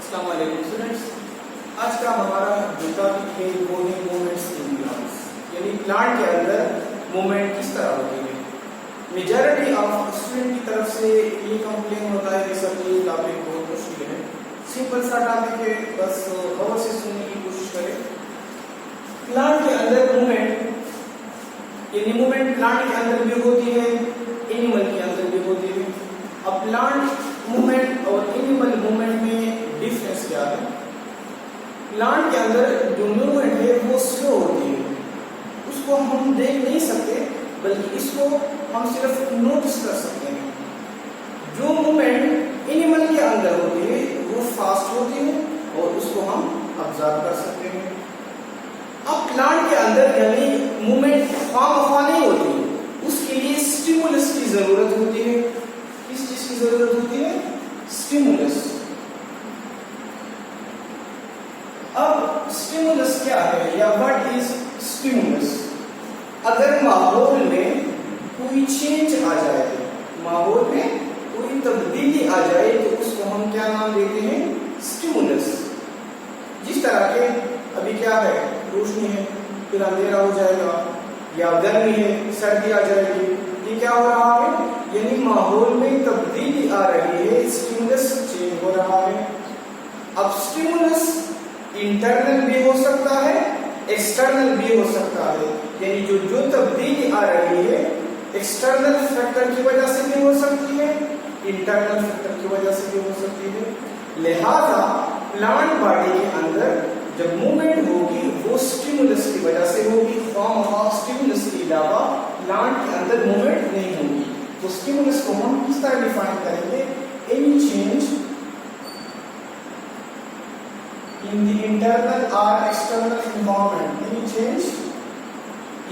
अस्सलाम वालेकुम स्टूडेंट्स। आज का हमारा जो टॉपिक है वो है मूवमेंट्स इन प्लांट्स, यानी प्लांट के अंदर मूवमेंट किस तरह होती है। मेजॉरिटी ऑफ स्टूडेंट की तरफ से ये कंप्लेन होता है कि सर ये टॉपिक बहुत मुश्किल है, सिंपल सा टॉपिक है, बस गौर से सुनने की कोशिश करें। प्लांट के अंदर मूवमेंट, यानी मूवमेंट प्लांट के अंदर भी होती है, एनिमल के अंदर भी होती है। अब प्लांट मूवमेंट और एनिमल मूवमेंट में डिफरेंस क्या है? प्लांट के अंदर जो मूवमेंट है वो स्लो होती है, उसको हम देख नहीं सकते, बल्कि इसको हम सिर्फ नोटिस कर सकते हैं। जो मूवमेंट एनिमल के अंदर होती है वो फास्ट होती है और उसको हम ऑब्जर्व कर सकते हैं। अब प्लांट के अंदर यानी मूवमेंट खामखा नहीं होती, उसके लिए स्टिमुलस की जरूरत होती है। किस चीज की जरूरत होती है? स्टिमुलस। अब स्टिमुलस क्या है या व्हाट इज स्टिमुलस? अगर माहौल में कोई चेंज आ जाए, माहौल में कोई तब्दीली आ जाए तो उसको हम क्या नाम देते हैं? स्टिमुलस। जिस तरह के अभी क्या है, रोशनी है फिर अंधेरा हो जाएगा, या गर्मी है सर्दी आ जाएगी, ये क्या हो रहा है? यानी माहौल में तब्दीली आ रही है, स्टिमुलस चेंज हो रहा है। अब स्टिमुलस इंटरनल भी हो सकता है, एक्सटर्नल भी हो सकता है, यानी जो तब्दीली आ रही है एक्सटर्नल फैक्टर की वजह से भी हो सकती है, इंटरनल फैक्टर की वजह से भी हो सकती है। लिहाजा प्लांट बॉडी के अंदर जब मूवमेंट होगी वो स्टिमुलस की वजह से होगी, फॉर्म ऑफ स्टिमुलस के अलावा प्लांट के अंदर मूवमेंट नहीं होगी। तो स्टिमुलस को हम किस तरह डिफाइन करेंगे? Any change in the internal और external environment, any change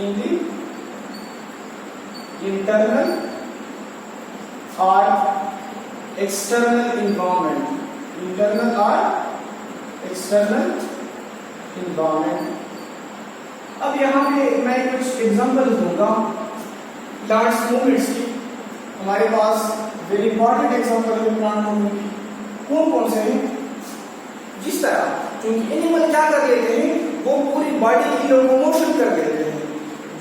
in the internal और एक्सटर्नल एनवायरनमेंट, इंटरनल और एक्सटर्नल एनवायरनमेंट। अब यहाँ पे मैं कुछ एग्जांपल दूंगा प्लांट्स मूवमेंट्स की। हमारे पास वेरी इंपॉर्टेंट एग्जांपल है प्लांट मूवमेंट की। कौन कौन से हैं? जिस तरह क्योंकि एनिमल क्या कर लेते हैं, वो पूरी बॉडी की लोकोमोशन कर देते हैं,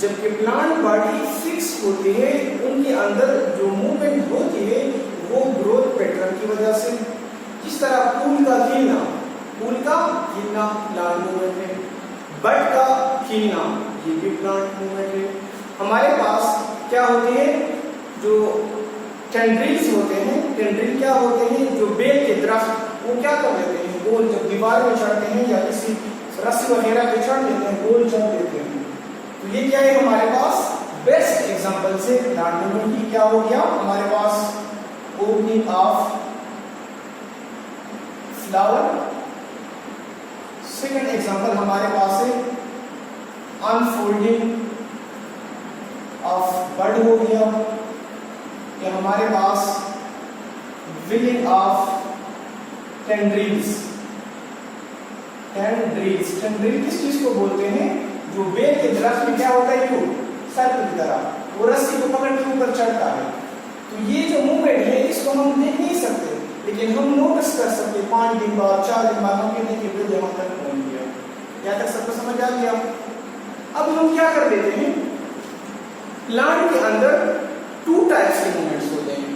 जबकि प्लांट बॉडी फिक्स होती है, उनके अंदर जो मूवमेंट होती है वो ग्रोथ पैटर्न की वजह से। जिस तरह फूल का खिलना प्लांट मूवमेंट है, बर्ड का खिलना ये भी प्लांट मूवमेंट है। हमारे पास क्या होती है, जो टेंड्रिल्स होते हैं, टेंड्रिल क्या होते हैं, जो बेल के दरख्त वो क्या कर लेते हैं, गोल जब दीवार में चढ़ते हैं या किसी रस्सी वगैरह पे चढ़ लेते हैं, गोल चढ़ लेते हैं। तो ये क्या है हमारे पास बेस्ट एग्जांपल से प्लांट मूवमेंट की। क्या हो गया हमारे पास? Opening of flower. Second example हमारे पास है अनफोल्डिंग ऑफ बर्ड हो गया, या हमारे पास विलिंग ऑफ टेंड्रिल्स। टेंड्रिल किस चीज को बोलते हैं? जो बेल के दरख्त में क्या होता है, यू सर्कल की तरह वो रस्सी को पकड़ के ऊपर चढ़ता है। तो ये जो मूवमेंट है इसको हम देख नहीं सकते, लेकिन हम नोटिस कर सकते। 5 दिन बाद 4 दिन बाद हम कहते हैं कि यहाँ तक पहुंच गया। यहाँ तक सबको समझ आ गया? अब हम क्या कर देते हैं, प्लांट के अंदर 2 टाइप्स के मूवमेंट्स होते हैं।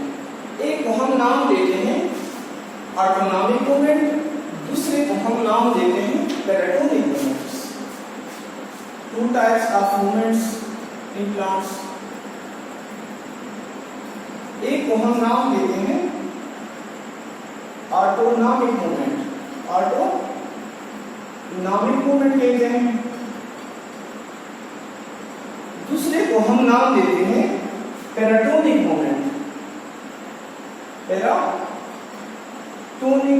एक को हम नाम देते हैं ऑटोनॉमिक मूवमेंट, दूसरे को हम नाम देते हैं paratonic movements. 2 types of movements in plants. एक को हम नाम देते हैं ऑटोनॉमिक मूवमेंट, ऑटोनॉमिक मूवमेंट कहते हैं। दूसरे को हम नाम देते हैं पैराटोनिक मूवमेंट, पैराटोनिक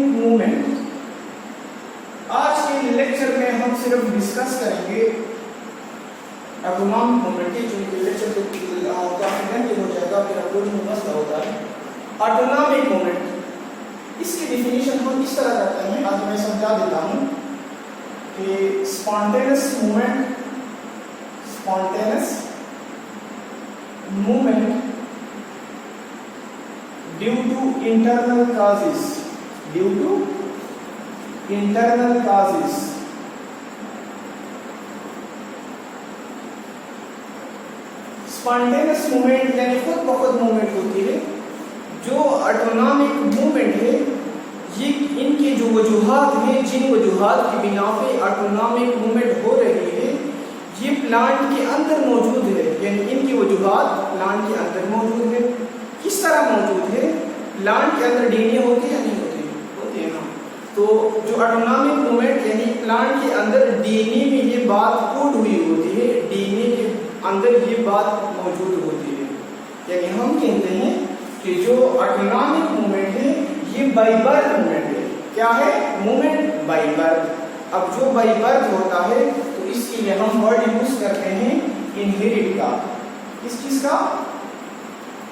मूवमेंट। आज के लेक्चर में हम सिर्फ डिस्कस करेंगे ऑटोनॉमिक मूवमेंट की, क्योंकि लेक्चर तो काफी लेंथी हो जाएगा, फिर अपलोडिंग में मसला होता है। ऑटोनॉमिक मूवमेंट इसकी डिफिनेशन हम इस तरह करते हैं, आज मैं समझा देता हूं कि spontaneous movement due to internal causes, due to internal causes. Spontaneous movement यानी खुद ब खुद मूवमेंट होती है। जो ऑटोनॉमिक मूवमेंट है ये इनके जो वजूहात हैं, जिन वजूहात की बिना पे ऑटोनॉमिक मूवमेंट हो रही है ये प्लांट के अंदर मौजूद है, यानी इनकी वजूहात प्लांट के अंदर मौजूद है। किस तरह मौजूद है? प्लांट के अंदर डीएनए होते हैं या नहीं होते? होते हैं ना। तो जो ऑटोनॉमिक मूवमेंट यानी प्लांट के अंदर डीएनए में ये बात कोड हुई होती है, डीएनए के अंदर ये बात मौजूद होती है। यानी हम कहते हैं कि जो ऑटोनॉमिक मूवमेंट है ये बाय बर्थ मूवमेंट है। क्या है? Movement by birth. अब जो बाय बर्थ होता है तो इसके लिए हम वर्ड यूज करते हैं इनहेरिट का। किस चीज का?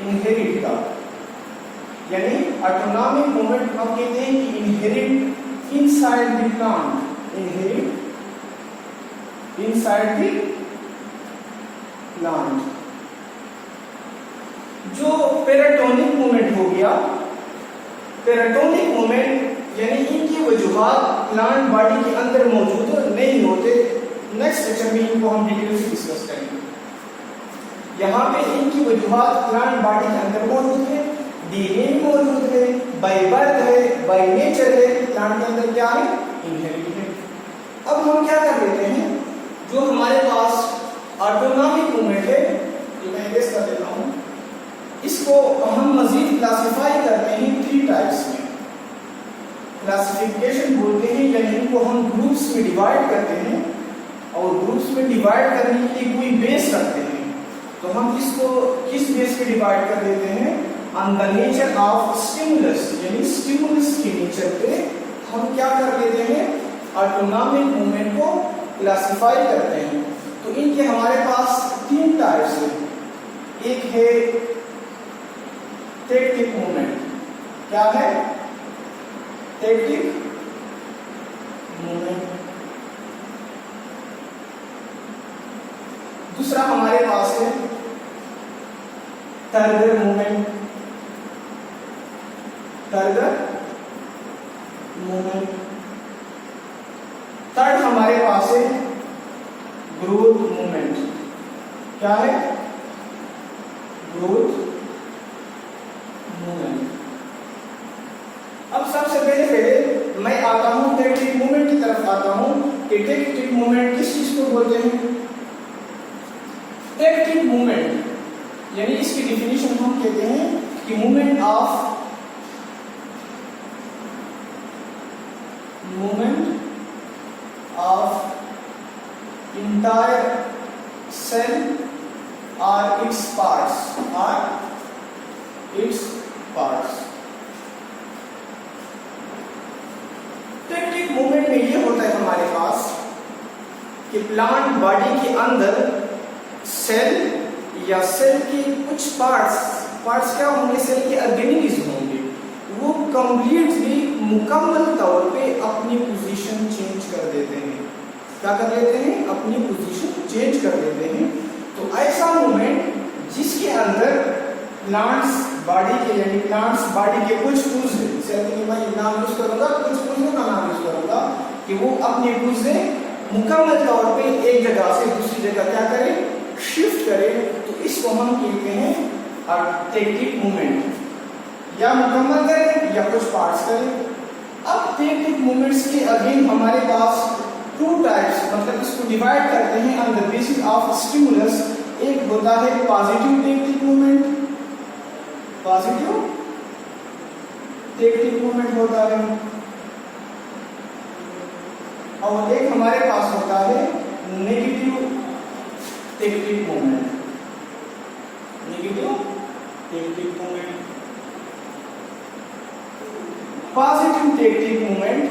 इनहेरिट का। यानी ऑटोनॉमिक मूवमेंट हम कहते हैं कि inherit inside the plant, inherit inside the plant. जो पेराटोनिक मूवमेंट हो गया, पेराटोनिक मूवमेंट यानी इनकी वजूहात प्लांट बॉडी के अंदर मौजूद नहीं होते। नेक्स्ट लेक्चर में इनको हम डिटेल से डिस्कस करेंगे। यहाँ पे इनकी वजूहात प्लांट बॉडी के अंदर मौजूद है, डीएनए मौजूद है, बाय बर्थ है, बाय नेचर है, प्लांट के अंदर क्या है? इनहेरिट है। अब हम क्या कर लेते हैं, जो हमारे पास ऑटोनॉमिक मूवमेंट है, ये मैं गेस कर देता हूँ, इसको हम मजीद क्लासिफाई करते हैं 3 टाइप्स में। क्लासिफिकेशन बोलते हैं, यानी इनको हम ग्रुप्स में डिवाइड करते हैं और ग्रुप्स में डिवाइड करने के लिए कोई बेस रखते हैं। तो हम इसको किस बेस पे डिवाइड कर देते हैं? On the nature of stimulus, यानी स्टिमुलस के नेचर पे हम क्या कर लेते हैं? ऑटोनॉमिक मूवमेंट को क्लासिफाई करते हैं। तो इनके हमारे पास 3 टाइप्स हैं। एक है टेक्टिक मूवमेंट। क्या है? Tactic movement. दूसरा हमारे पास है turgor movement, turgor movement. Third हमारे पास है ग्रोथ मूवमेंट। क्या है? Growth movement. अब सबसे पहले मैं आता हूं टेक्टिक मूवमेंट की तरफ आता हूं कि टेक्टिक मूवमेंट किस चीज को बोलते हैं? टेक्टिक मूवमेंट यानी इसकी डेफिनेशन हम कहते हैं कि मूवमेंट ऑफ इंटायर सेल और इट्स पार्ट्स। टेक्टिक मूवमेंट में ये होता है हमारे पास कि प्लांट बॉडी के अंदर सेल या सेल के कुछ पार्ट्स क्या होंगे? सेल के ऑर्गेनिज्म होंगे, वो कंप्लीटली मुकम्मल तौर पे अपनी पोजीशन चेंज कर देते हैं। क्या कर लेते हैं? अपनी पोजीशन चेंज कर देते हैं। तो ऐसा मूवमेंट जिसके अंदर प्लांट्स बॉडी के यानी प्लांट्स बॉडी के कुछ पुर्जे, जैसे मैं नाम यूज करूंगा, कुछ पुर्जों का नाम यूज करूंगा कि वो अपने पुर्जे मुकम्मल तौर पे एक जगह से दूसरी जगह क्या करें? शिफ्ट करें। तो इसको हम कहते हैं टेक्टिक मूवमेंट। या मुकम्मल करें या कुछ पार्ट्स करें। अब टेक्टिक मूवमेंट्स के अगेन हमारे पास 2 टाइप्स, मतलब इसको डिवाइड करते हैं on the basis of stimulus. एक होता है positive tactic movement, positive tactic movement होता है, और एक हमारे पास होता है negative tactic movement, negative tactic movement. Positive tactic movement,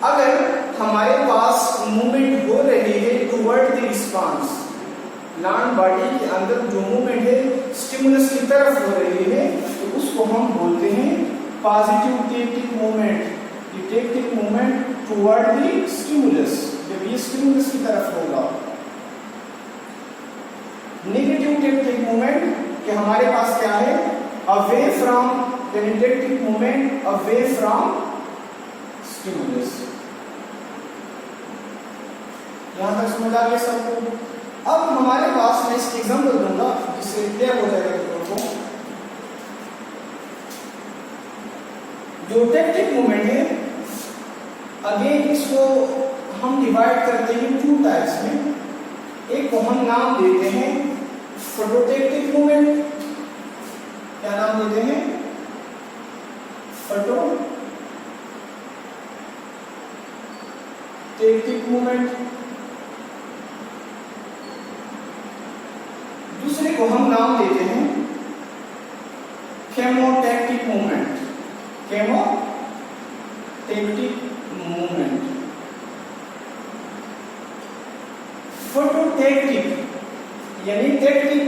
अगर हमारे पास मूवमेंट हो रही है toward the response, plant body के अंदर जो मूवमेंट है स्टिमुलस की तरफ हो रही है, तो उसको हम बोलते हैं पॉजिटिव टेक्टिक मूवमेंट। ये tactic movement toward the stimulus, जब ये स्टिमुलस की तरफ होगा। नेगेटिव टेक्टिक मूवमेंट कि हमारे पास क्या है? Away from, tactic movement away from stimulus. यहां तक समझ आ गया सबको? अब हमारे पास मैं इसकी एग्जांपल दूंगा जिससे क्लियर हो जाएगा तुमको। जो टेक्टिक मूवमेंट है, अगेन इसको हम डिवाइड करते हैं टू टाइप्स में। एक को हम नाम देते हैं फोटोटेक्टिक मूवमेंट। क्या नाम देते हैं? Phototactic movement. दूसरे को हम नाम देते हैं chemotactic movement. Chemotactic movement. Phototactic यानी टैक्टिक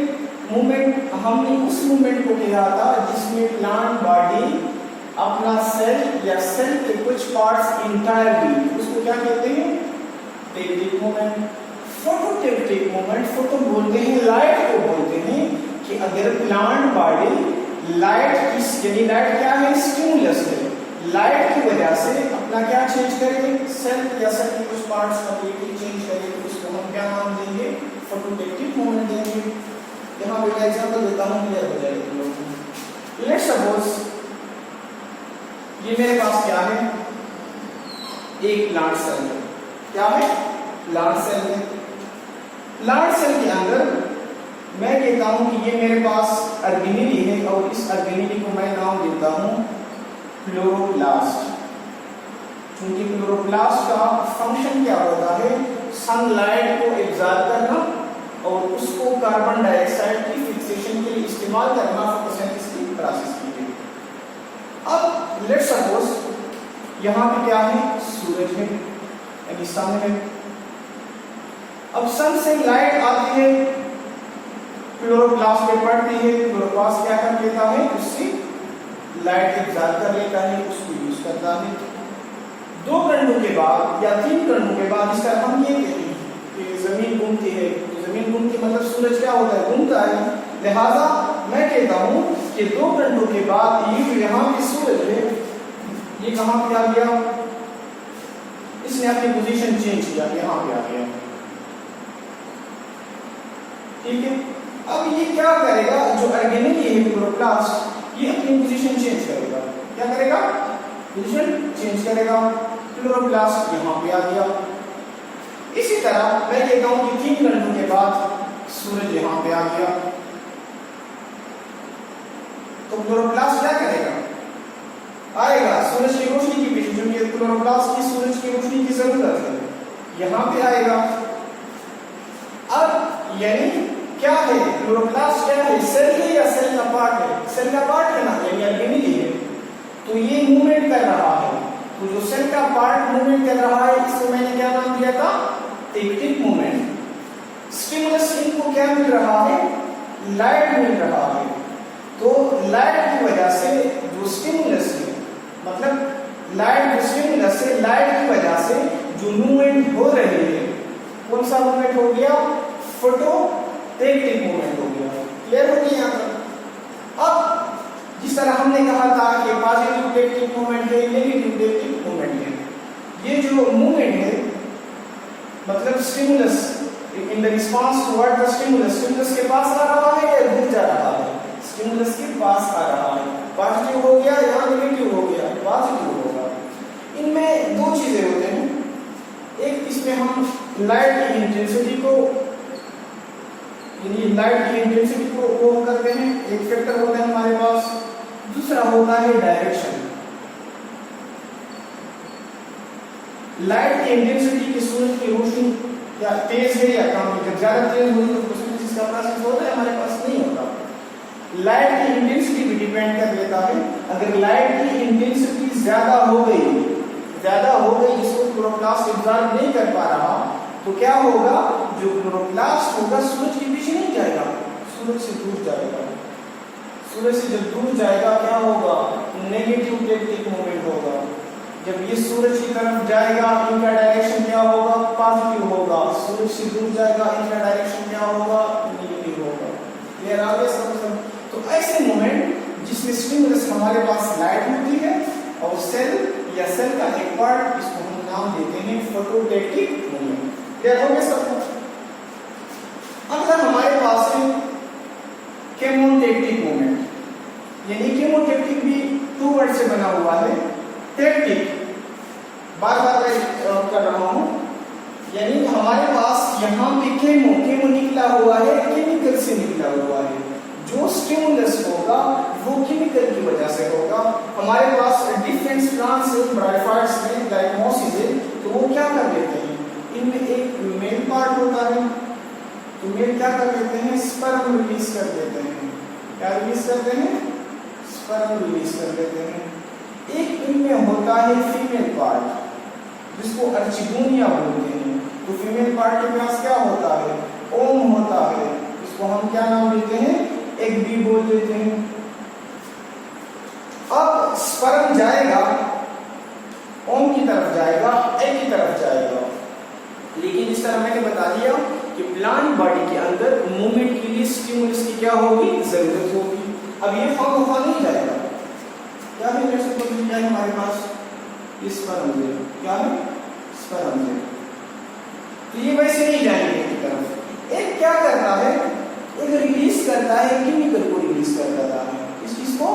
मूवमेंट, हमने उस मूवमेंट को किया था जिसमें प्लांट बॉडी अपना सेल या सेल के कुछ पार्ट्स इंटायरली, उसको क्या कहते हैं? Tactic movement. Phototactic movement, photo बोलते हैं लाइट को, बोलते हैं कि अगर प्लांट बॉडी लाइट यानी लाइट क्या है? स्टिमुलस है। लाइट की वजह से अपना क्या चेंज करे? सेल या सेल के कुछ पार्ट्स कंप्लीटली चेंज करे, तो उसको हम क्या नाम देंगे? फोटोटैक्टिक मूवमेंट देंगे। यहाँ पे मैं एग्जांपल देता हूँ, क्लियर हो जाएगा तुम लोगों को। लेट्स सपोज ये मेरे पास क्या है? एक प्लांट सेल है। क्या है? प्लांट सेल है। प्लांट सेल के अंदर मैं कहता हूं कि ये मेरे पास ऑर्गेनेली है और इस ऑर्गेनेली को मैं नाम देता हूं क्लोरोप्लास्ट। क्योंकि क्लोरोप्लास्ट का फंक्शन क्या होता है? सनलाइट को एब्जॉर्ब करना और उसको कार्बन डाइऑक्साइड की फिक्सेशन के लिए इस्तेमाल करना फोटोसिंथेसिस की प्रोसेस के लिए। अब लेट्स सपोज यहाँ पे क्या है? सूरज है, यानी सन है। अब सन से लाइट आती है, क्लोरोप्लास्ट पे पड़ती है, क्लोरोप्लास्ट क्या कर लेता है? उससे लाइट एब्जॉर्ब कर लेता है, उसको यूज करता है। 2 घंटों के बाद या 3 घंटों के बाद, इसका हम ये कहते हैं कि जमीन घूमती है। तो जमीन घूमती मतलब सूरज क्या होता है? घूमता है। लिहाजा मैं कहता हूं कि 2 घंटों के बाद ये जो यहाँ पे सूरज है, ये कहाँ पे आ गया? इसने अपनी पोजीशन चेंज किया, यहाँ पे आ गया। ठीक है। अब ये क्या करेगा? जो ऑर्गेनेली है क्लोरोप्लास्ट, ये अपनी पोजीशन चेंज करेगा। क्या करेगा? पोजीशन चेंज करेगा। क्लोरोप्लास्ट यहाँ पे आ गया। इसी तरह मैं कहता हूं कि 3 घंटों के बाद सूरज यहाँ पे आ गया, तो क्लोरोप्लास्ट क्या करेगा? आएगा सूरज की रोशनी की पीछे, क्योंकि क्लोरोप्लास्ट की सूरज की रोशनी की जरूरत है, यहाँ पे आएगा। अब यानी क्या है? क्लोरोप्लास्ट क्या है? सेल है या सेल का पार्ट है? सेल का पार्ट है ना, यानी ऑर्गेनेली है। तो ये मूवमेंट कर रहा है। तो जो सेल का पार्ट मूवमेंट कर रहा है, इसको मैंने क्या नाम दिया था? Tactic movement. स्टिमुलस इनको क्या मिल रहा है? लाइट मिल रहा है। तो लाइट की वजह से जो स्टिमुलस है, मतलब लाइट जो स्टिमुलस है, लाइट की वजह से जो मूवमेंट हो रही है, कौन सा मूवमेंट हो गया? फोटोटैक्टिक मूवमेंट हो गया। क्लियर हो गया? यहाँ अब जिस तरह हमने कहा था कि पॉजिटिव टैक्टिक मूवमेंट है, नेगेटिव टैक्टिक मूवमेंट है। ये जो मूवमेंट है मतलब stimulus in the response toward the stimulus, stimulus के पास आ रहा है या दूर जा रहा है? स्टिमुलस के पास आ रहा है। पॉजिटिव हो गया या नेगेटिव हो गया? पॉजिटिव होगा। इनमें 2 चीजें होते हैं। एक, इसमें हम लाइट की इंटेंसिटी को, यानी लाइट की इंटेंसिटी को वो करते हैं, एक फैक्टर होता है हमारे पास। दूसरा होता है डायरेक्शन। लाइट की इंटेंसिटी की सूरज की रोशनी या तेज है या कम है? जब ज्यादा तेज होगी तो फोटोसिंथेसिस का प्रोसेस होता है, हमारे पास नहीं होता। लाइट की इंटेंसिटी भी डिपेंड कर लेता है। अगर लाइट की इंटेंसिटी ज्यादा हो गई, जिसको क्लोरोप्लास्ट एब्जॉर्ब नहीं कर पा रहा, तो क्या होगा? जो क्लोरोप्लास्ट होगा सूरज के पीछे नहीं जाएगा, सूरज से दूर जाएगा। सूरज से जब दूर जाएगा क्या होगा? नेगेटिव टैक्टिक मूवमेंट होगा। जब ये सूरज की तरफ जाएगा, इनका डायरेक्शन क्या होगा? पॉजिटिव होगा। सूरज से दूर जाएगा, इनका डायरेक्शन क्या होगा? नेगेटिव होगा। क्लियर आ गया सब? तो ऐसे मूवमेंट जिसमें स्टिमुलस हमारे पास लाइट होती है और सेल या सेल का एक पार्ट, इसको हम नाम देते हैं फोटोवोल्टिक मूवमेंट। क्लियर हो गया सबको? अगर हमारे पास है केमोटैक्टिक मूवमेंट, यानी केमोटैक्टिक भी 2 वर्ड से बना हुआ है। टैक्टिक बार बार कर रहा हूं, यानी हमारे पास यहाँ पे केमो निकला हुआ है, केमिकल से निकला हुआ है। जो स्टिमुलस होगा वो केमिकल की वजह से होगा। हमारे पास डिफरेंट प्लांट्स ब्रायोफाइट्स में डायग्नोसिस है, तो वो क्या कर लेते हैं, इनमें एक मेल पार्ट होता है, तो मेल क्या कर लेते हैं, स्पर्म रिलीज कर देते हैं। क्या रिलीज करते हैं? स्पर्म रिलीज कर देते हैं। एक इनमें होता है फीमेल पार्ट, जिसको अर्चिगोनिया बोलते हैं। तो फीमेल पार्ट के पास क्या होता है, ओम होता है, इसको हम क्या नाम देते हैं, एक बी बोल देते हैं। अब स्पर्म जाएगा, ओम की तरफ जाएगा, एग की तरफ जाएगा, लेकिन इस तरह मैंने बता दिया कि प्लांट बॉडी के अंदर मूवमेंट के लिए स्टिमुलस की क्या होगी, जरूरत होगी। अब ये फॉर्म नहीं जाएगा, क्या है क्या है हमारे पास, स्पर्म क्या है, स्पर्म। तो ये वैसे नहीं जाएंगे की तरफ। एक क्या करता है, एक रिलीज करता है, केमिकल को रिलीज कर देता है। इस चीज को,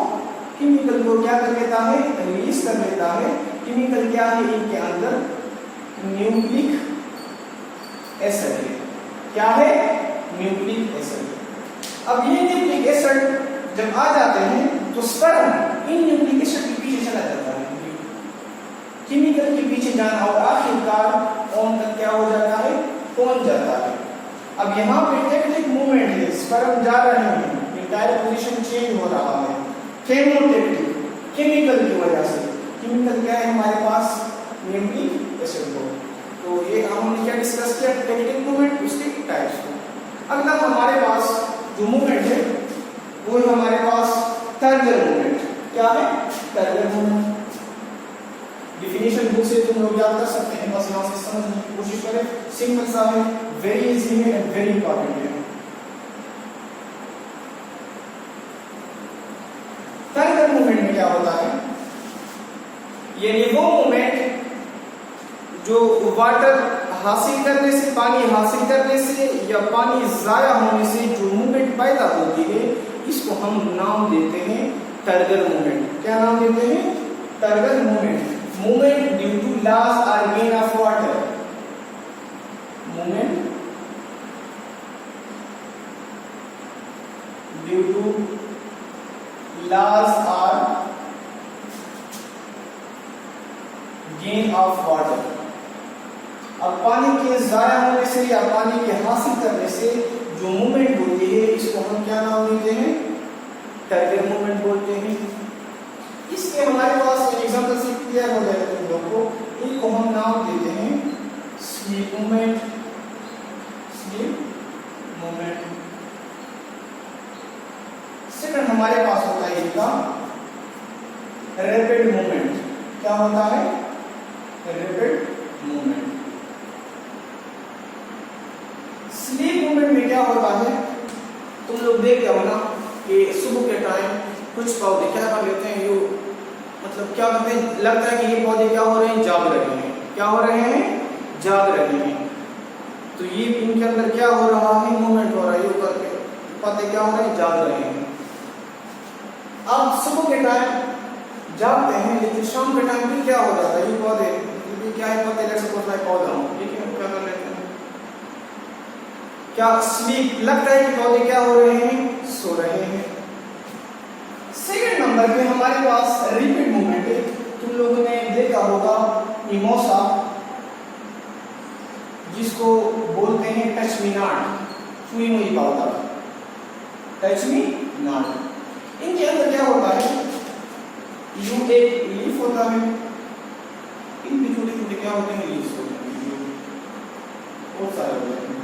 केमिकल को क्या कर लेता है, रिलीज कर लेता है। केमिकल क्या है, इनके अंदर न्यूक्लिक एसिड है। क्या है, न्यूक्लिक एसिड। अब ये न्यूक्लिक एसिड जब आ जाते हैं तो स्पर्म इन न्यूक्लिक एसिड के पीछे चला जाता है, केमिकल के पीछे जाना, और आखिरकार ओम तक क्या हो जाता है, पहुंच जाता है। अब यहाँ पे टेक्निक मूवमेंट है, स्पर्म जा रहे हैं, इंटायर पोजीशन चेंज हो रहा है, केमोटैक्टिक, केमिकल की वजह से। केमिकल क्या है हमारे पास, न्यूक्लिक एसिड को। तो ये हमने क्या डिस्कस किया, टेक्निक मूवमेंट, उसके टाइप्स को। अगला हमारे पास जो मूवमेंट है वो है हमारे पास टर्गर मूवमेंट। क्या है, टर्गर मूवमेंट। डिफिनेशन बुक से तुम लोग याद कर सकते हैं, बस यहाँ से समझने की कोशिश करें। सिंपल सा है, वेरी इजी है एंड वेरी इंपॉर्टेंट है। टर्गर मूवमेंट में क्या होता है, यानी वो मूवमेंट जो वाटर हासिल करने से, पानी हासिल करने से या पानी जाया होने से जो मूवमेंट पैदा होती है, इसको हम नाम देते हैं टर्गर मूवमेंट। क्या नाम देते हैं, turgor movement. Movement due to loss or gain of water. Movement due to loss or gain of water. अब पानी के जाया होने से या पानी के हासिल करने से जो मूवमेंट होती है, इसको हम क्या नाम देते हैं, टर्गर मूवमेंट बोलते हैं। इसके हमारे पास एग्जांपल से क्लियर हो जाएगा तुम लोग को। इनको हम नाम देते हैं sleep movement, sleep movement. Second हमारे पास होता है इनका रैपिड मूवमेंट। क्या होता है, रैपिड मूवमेंट। स्लीप मूवमेंट में क्या होता है, तुम लोग देख रहे हो ना कि सुबह के टाइम कुछ पौधे क्या कर लेते हैं, यो मतलब क्या करते हैं, लगता है कि ये पौधे क्या हो रहे हैं, जाग रहे हैं। क्या हो रहे हैं, जाग रहे हैं। तो ये इनके अंदर क्या हो रहा है, मूवमेंट हो रहा है, यो करके पौधे क्या हो रहे हैं, जाग रहे हैं। अब सुबह के टाइम जागते हैं, लेकिन शाम के टाइम फिर क्या हो जाता है, ये पौधे क्या है, पौधे जैसे पौधा हो, लेकिन हम क्या कर लेते हैं, क्या स्लीप, लगता है कि पौधे क्या हो रहे हैं, सो रहे हैं। सेकंड नंबर पे हमारे पास रिपीट मूवमेंट है। तुम लोगों ने देखा होगा मिमोसा, जिसको बोलते हैं टच मी नॉट, छुई मुई पौधा, टच मी नॉट। इनके अंदर क्या होता है, यू एक लीफ होता है, इनके छोटे छोटे क्या होते हैं, लीव्स होते हैं, बहुत सारे होते हैं।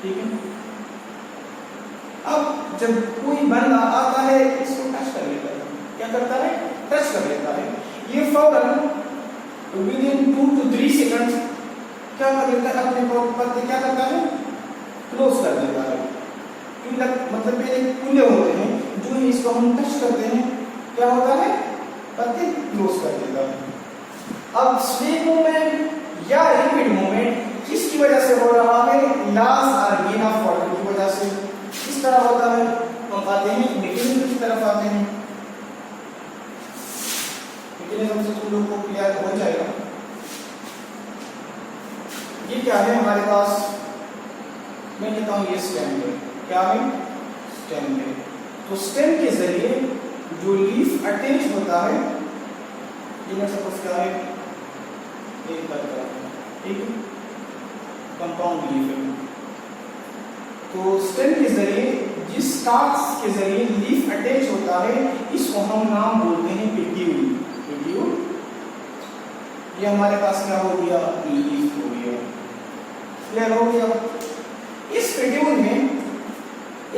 ठीक है। अब जब कोई बंदा आता है, इसको टच कर लेता है, क्या करता है, टच कर लेता है। ये फौरन विद इन 2 to 3 सेकंड क्या कर लेता है, अपने पत्ते क्या करता है, क्लोज कर देता है। मतलब पहले खुले होते हैं, जो इसको हम टच करते हैं क्या होता है, पत्ते क्लोज कर देता है। अब स्लीप मूवमेंट या रैपिड मूवमेंट किसकी वजह से हो रहा है, लॉस और गेन ऑफ वाटर की वजह से। किस तरह होता है, हम आते हैं मैकेनिज्म की तरफ आते हैं। मैकेनिज्म से तुम लोग को क्लियर हो जाएगा। ये क्या है हमारे पास, मैं कहता हूं ये स्टेम है। क्या है, स्टेम है। तो स्टेम के जरिए जो लीफ अटैच होता है, ये मैं सपोज क्या है, एक करता है, ठीक है, कंपाउंड लीफ है। तो स्टेम के जरिए जिस स्टार्च के जरिए लीफ अटैच होता है, इसको हम नाम बोलते हैं पेट्यूल। पेट्यूल, ये हमारे पास क्या हो गया, लीफ हो गया। क्लियर हो गया। इस पेट्यूल में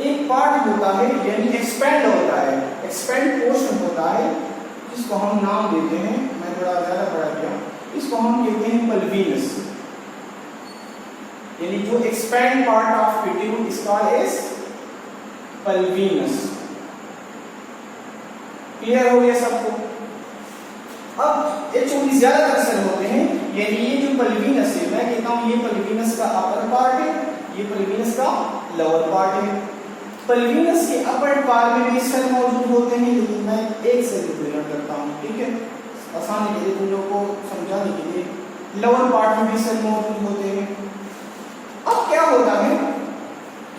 एक पार्ट होता है, यानी एक्सपेंड होता है, एक्सपेंड पोर्शन होता है, जिसको हम नाम देते हैं, मैं थोड़ा ज्यादा पढ़ा दिया, इसको हम कहते हैं पल्वीनस। यानी जो expand part of petiole is called as pulvinus. Clear हो गया सबको। अब एक्चुअली ज्यादातर सेल होते हैं, यानी ये जो पल्वीनस है, मैं कहता हूं ये पल्वीनस का अपर पार्ट है, ये पल्वीनस का लोअर पार्ट है। पल्वीनस के अपर पार्ट में भी सेल मौजूद होते हैं, लेकिन मैं एक से रिप्रेजेंट करता हूं, ठीक है, आसानी के लिए तुम लोग को समझाने के लिए। लोअर पार्ट में भी सेल मौजूद होते हैं। अब क्या होता है,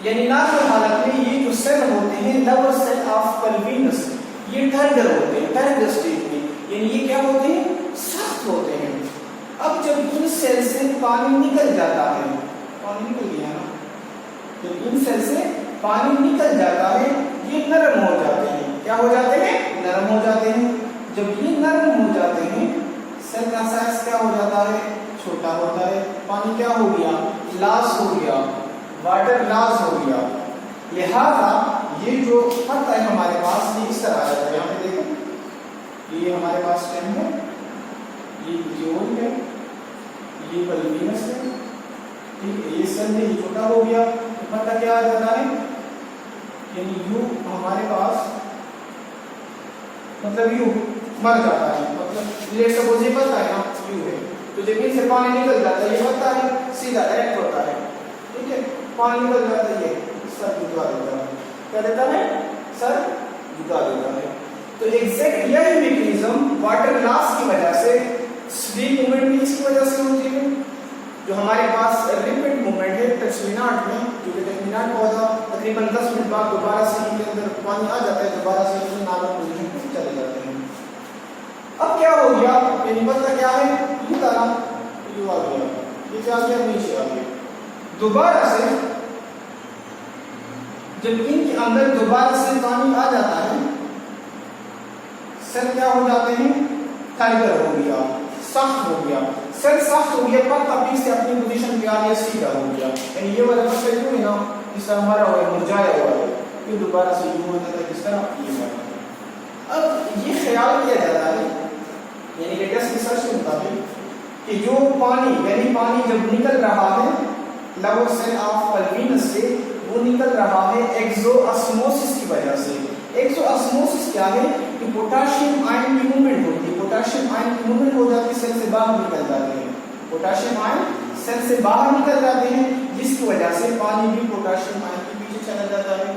यानी नॉर्मल हालत में ये जो सेल होते हैं, लोअर सेल ऑफ पल्वीनस, ये टर्गर होते हैं, टर्गर स्टेज में, यानी ये क्या होते हैं, सख्त होते हैं। अब जब इन सेल से पानी निकल जाता है, पानी निकल गया ना, जब इन सेल से पानी निकल जाता है, ये नरम हो जाते हैं। क्या हो जाते हैं, नरम हो जाते हैं। जब ये नरम हो जाते हैं, सेल का साइज क्या हो जाता है, छोटा होता है। पानी क्या हो गया, लॉस हो गया, वाटर लॉस हो गया। लिहाजा ये जो पत्ता है हमारे पास, ये इस तरह आ जाता है। यहाँ पे देखो, ये हमारे पास स्टेम है, ये पेट्यूल है, ये पल्वीनस है, ठीक है, ये सेल है, ये छोटा हो गया, पत्ता क्या आ जाता है, यानी यू हमारे पास, मतलब यू मर जाता है। मतलब लेट्स सपोज ये पत्ता है ना, यू है, तो जब इनसे पानी निकल जाता है, ये पत्ता है, सीधा डायरेक्ट होता है, ठीक है, पानी निकल जाता है, ये सर झुका देता है। क्या देता है, सर झुका देता है। तो एग्जैक्ट यही मैकेनिज्म वाटर लॉस की वजह से, स्लीप मूवमेंट भी इसकी वजह से होती है। जो हमारे पास रैपिड मूवमेंट है टचमिनाट में, जो कि टचमिनाट पौधा तकरीबन 10 मिनट बाद दोबारा से इनके अंदर पानी आ जाता है, दोबारा से इनकी नॉर्मल पोजीशन पे चले जाते हैं। अब क्या हो गया, यानी पत्ता क्या है, यू तारा, यू आ गया, ये क्या आ गया, नीचे आ गया। दोबारा से जब इनके अंदर दोबारा से पानी आ जाता है, सेल क्या हो जाते हैं, टाइगर हो गया, सख्त हो गया। सेल सख्त हो गया, पत्ता फिर से अपनी पोजीशन पे आ गया, सीधा हो गया। यानी ये वाला पत्ता जो है ना, इस तरह हमारा हुआ है, मुरझाया हुआ है, फिर दोबारा से यूं होता है, किस तरह ये वाला। अब ये ख्याल किया जाता है, यानी लेटेस्ट रिसर्च के मुताबिक, कि जो पानी, यानी पानी जब निकल रहा है लोअर सेल ऑफ पल्वीनस से, वो निकल रहा है एक्सोऑस्मोसिस की वजह से। एक्सोऑस्मोसिस क्या है, कि पोटेशियम आयन की मूवमेंट होती है, पोटेशियम आयन की मूवमेंट हो जाती है, सेल से बाहर निकल जाते हैं, पोटेशियम आयन सेल से बाहर निकल जाते हैं, जिसकी वजह से पानी भी पोटेशियम आयन के पीछे चला जाता है।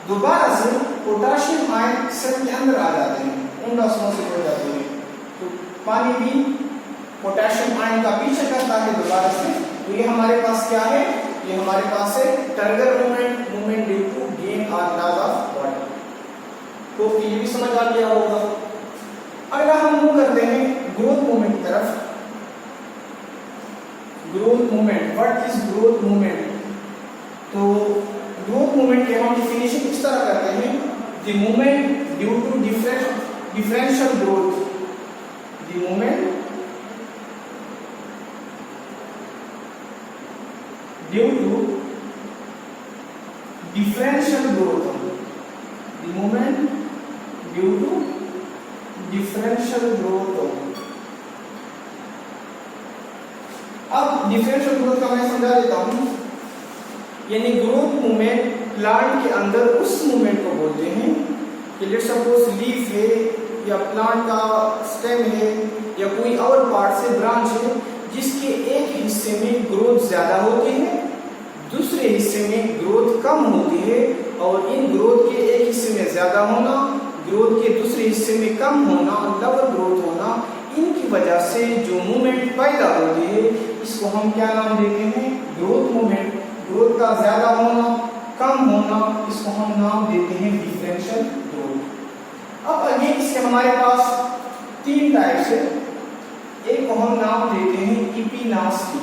दोबारा से पोटेशियम आयन सेल के अंदर आ जाते हैं, एंडोस्मोसिस हो जाते हैं, तो पानी भी पोटेशियम आयन का पीछे करता है दोबारा से। तो ये हमारे पास क्या है, ये हमारे पास है turgor movement, movement due to gain और लॉस ऑफ वाटर। तो ये भी समझ आ गया होगा। अगर हम मूव करते हैं ग्रोथ मूवमेंट की तरफ, growth movement, what is growth movement? तो ग्रोथ मूवमेंट की हम डेफिनेशन इस तरह करते हैं, the movement due to differential growth, the movement due to differential growth, the movement due to differential growth. अब डिफरेंशियल ग्रोथ का मैं समझा देता हूं, यानी ग्रोथ मूवमेंट प्लांट के अंदर उस मूवमेंट को बोलते हैं, कि लेट्स सपोज लीफ है या प्लांट का स्टेम है या कोई और पार्ट से ब्रांच है जिसके एक हिस्से में ग्रोथ ज्यादा होती है, दूसरे हिस्से में ग्रोथ कम होती है, और इन ग्रोथ के एक हिस्से में ज्यादा होना, ग्रोथ के दूसरे हिस्से में कम होना, डबल ग्रोथ होना, इनकी वजह से जो मूवमेंट पैदा होती है इसको हम क्या नाम देते हैं? Growth movement. ग्रोथ का ज्यादा होना, कम होना, इसको हम नाम देते हैं डिफरेंशियल ग्रोथ। अब अगले इसके हमारे पास तीन टाइप्स है। एक को हम नाम देते हैं इपिनास्टी,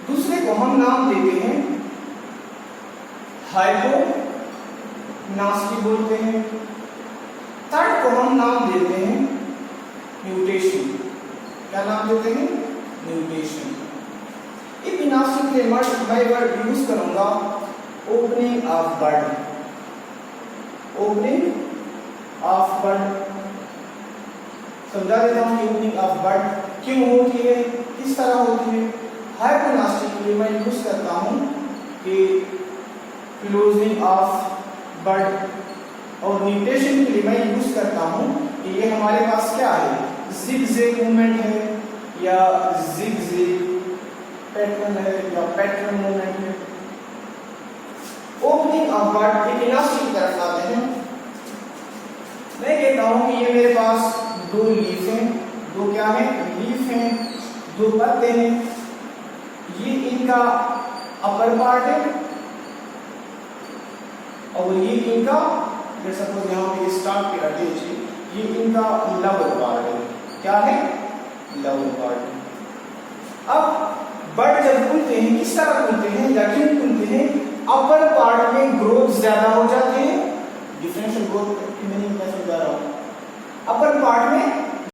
दूसरे को हम नाम देते हैं हाइपोनास्टी बोलते हैं, थर्ड को हम नाम देते हैं म्यूटेशन। क्या नाम देते हैं? म्यूटेशन। इपिनास्टी के लिए मैं वर्ड यूज करूंगा opening of bud. Opening of bud समझा देता हूं कि ओपनिंग ऑफ बड क्यों होती है, किस तरह होती है। हाइपोनास्टी के लिए मैं यूज करता हूं कि क्लोजिंग ऑफ बड, और म्यूटेशन के लिए मैं यूज करता हूं कि ये हमारे पास क्या है? जिगजैग मूवमेंट है या जिगजैग पैटर्न है या पैटर्न मूवमेंट है। ओपनिंग ऑफ बड इपिनास्टी की तरफ आते हैं। मैं कहता हूं कि ये मेरे पास दो लीफ हैं, दो क्या है? लीफ हैं, दो पत्ते हैं। ये इनका अपर पार्ट है और ये इनका सपोज यहाँ पे स्टार्ट पे अटैच है, ये इनका लोअर पार्ट है। क्या है? Lower part. अब बड जब खुलते हैं किस तरह खुलते हैं या क्यों खुलते हैं? अपर पार्ट में ग्रोथ ज्यादा हो जाती है। डिफरेंशियल ग्रोथ की मीनिंग क्या